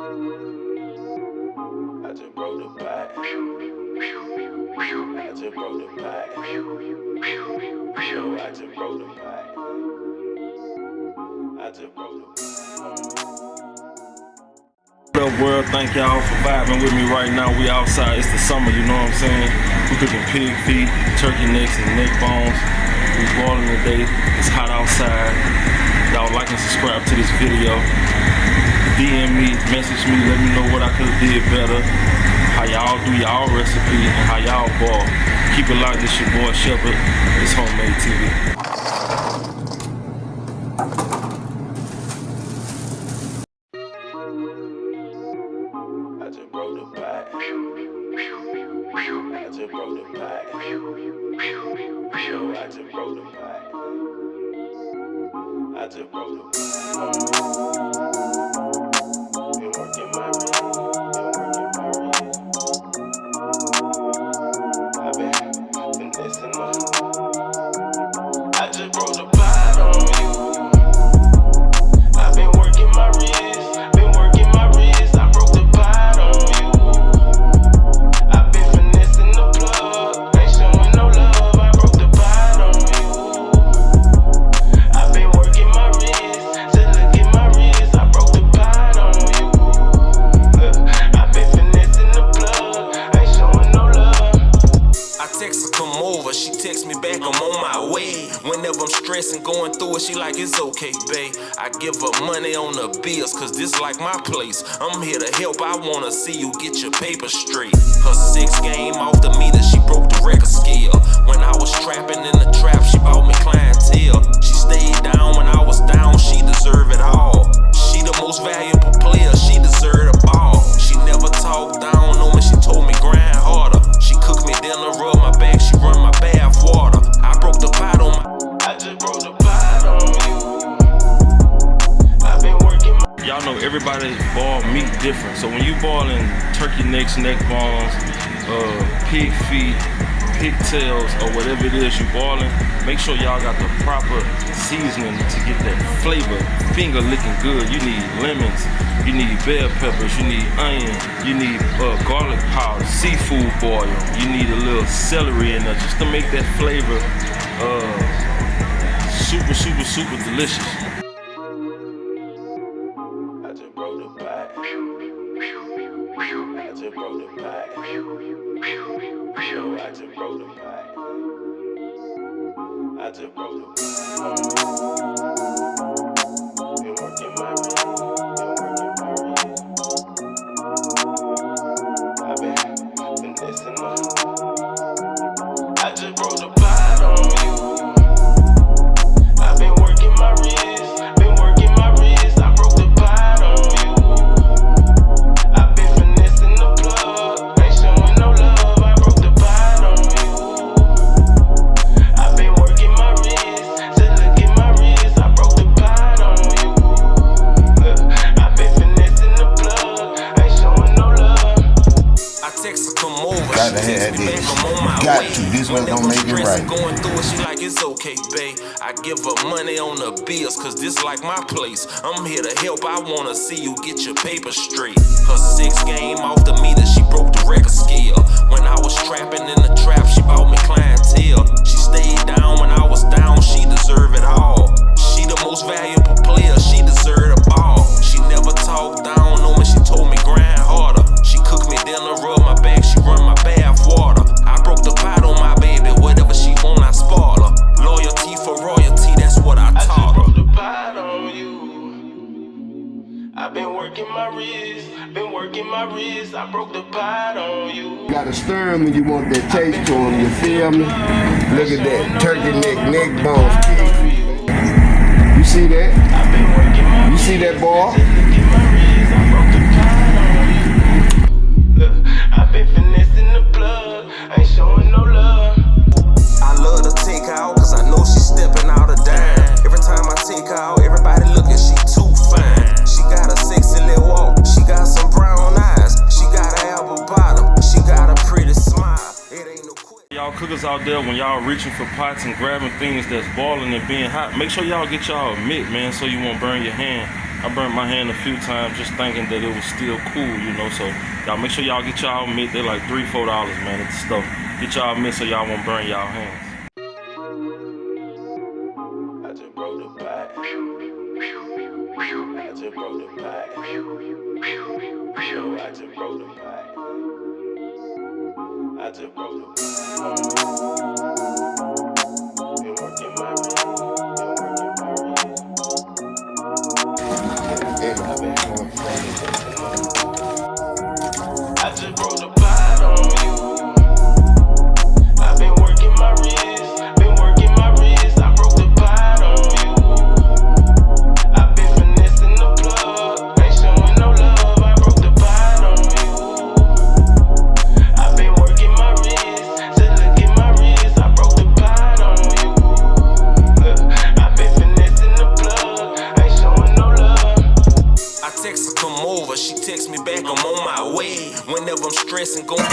I just broke the pot. I just broke the pot. Yo, I just broke the pot. I just broke the pot. What up, world? Thank y'all for vibing with me right now. We outside. It's the summer, you know what I'm saying? We cooking pig feet, turkey necks, and neck bones. We boiling today. It's hot outside. Y'all like and subscribe to this video. DM me, message me, let me know what I could have did better. How y'all do y'all recipe and how y'all boil. Keep it locked. This your boy Shepherd. It's Homemade TV. I just broke the pot. I just broke the pot. Yo, I just broke the pot. I just broke the pot. Been working my wrist. I've been finessing my. I just broke the pot on you. I've been working my wrist. Been working my wrist. I broke the pot on you. I've been finessing the plug. Ain't showing no love. I broke the pot on you. I've been working my wrist. Just look at my wrist. I broke the pot on you. I've been finessing the plug. Ain't showing no love. I text her, come over, she text me back, I'm on my way. Whenever I'm stressing, going through it, she like, it's okay, babe. I give her money on the bills, cause this like my place. I'm here to help, I wanna see you get your paper straight. Her 6 game off the meter, she broke the record scale. When I was trapping in the trap, she bought me clientele. She stayed down when I was down, she deserved it all. She the most valuable player, she deserved a ball. She never talked down on me, she told me grind harder. She cooked me dinner, rub my back, she run my bath water. I broke the pot on my. I just broke the pot on you. I've been working my. Y'all know everybody boil meat different. So when you boiling turkey necks, neck bones, pig feet, pigtails, or whatever it is you boiling, make sure y'all got the proper seasoning to get that flavor, finger licking good. You need lemons, you need bell peppers, you need onion, you need garlic powder, seafood boil, you need a little celery in there just to make that flavor super, super, super delicious. I just broke the pot. I just broke the pot. Yo, I just broke the pot. I just broke the pot. Been working my wrist. I've been finessing my. I just broke the pot on you. I've been working my wrist. Been working my wrist. I broke the pot on you. I've been finessing the plug. Ain't showing no love. I broke the pot on you. I've been working my wrist. Just look at my wrist. I broke the pot on you. I've been finessing the plug. Ain't showing no love. I text her, come over, Gotta she have text me this. back, I'm on my Got way. to. This one's gonna Whenever make it stressing, right. going through it, she like, it's okay, babe. I give her money on the bills, cause this like my place. I'm here to help, I wanna see you get your paper straight. Her 6 game off the meter, she broke the record scale. When I was trapping in the trap, she bought me clientele. She stayed down when I was down, she deserved it all. She the most valuable player, she deserved a ball. She never talked down on me, she told me grind harder. She cooked me dinner, rub my back, she run my bath water. I broke the pot on my baby, whatever she want, I spoil her. Loyalty for royalty, that's what I I just taught her. broke the pot on you. I've been working my wrist. Been working my wrist. I broke the pot on you. You gotta stir them when you want that taste to them, you feel me? Look at that, turkey neck bones, pig feet. You see that? I've been working my You see that ball? Just look at my wrist. I broke the pot on you. I've been finessing the plug. Ain't showing no love. I love to take her out, cause I know she's stepping out of dime. Every time I take her out, everybody looking, she too fine. She got a sexy little walk, she got some brown eyes. She got an apple bottom, she got a pretty smile. It ain't no quick. Y'all cookers out there, when y'all reaching for pots and grabbing things that's boiling and being hot, make sure y'all get y'all a mitt, man, so you won't burn your hand. I burnt my hand a few times just thinking that it was still cool, you know. So y'all make sure y'all get y'all mitt. They're like $3-4, man, at the stuff. Get y'all mitt so y'all won't burn y'all hands. I just broke the pipe. I just broke the pipe. Yo, I just broke the pipe. I just broke the pipe. Been working my wrist. I just broke the pot on you. I've been working my wrist, been working my wrist. I broke the pot on you. I've been finessing the plug, ain't showing no love. I broke the pot on you. I've been working my wrist, just look at my wrist. I broke the pot on you. I've been finessing the plug, ain't showing no love. I text her come over, she text me back, I'm on my way. Whenever I'm stressing, going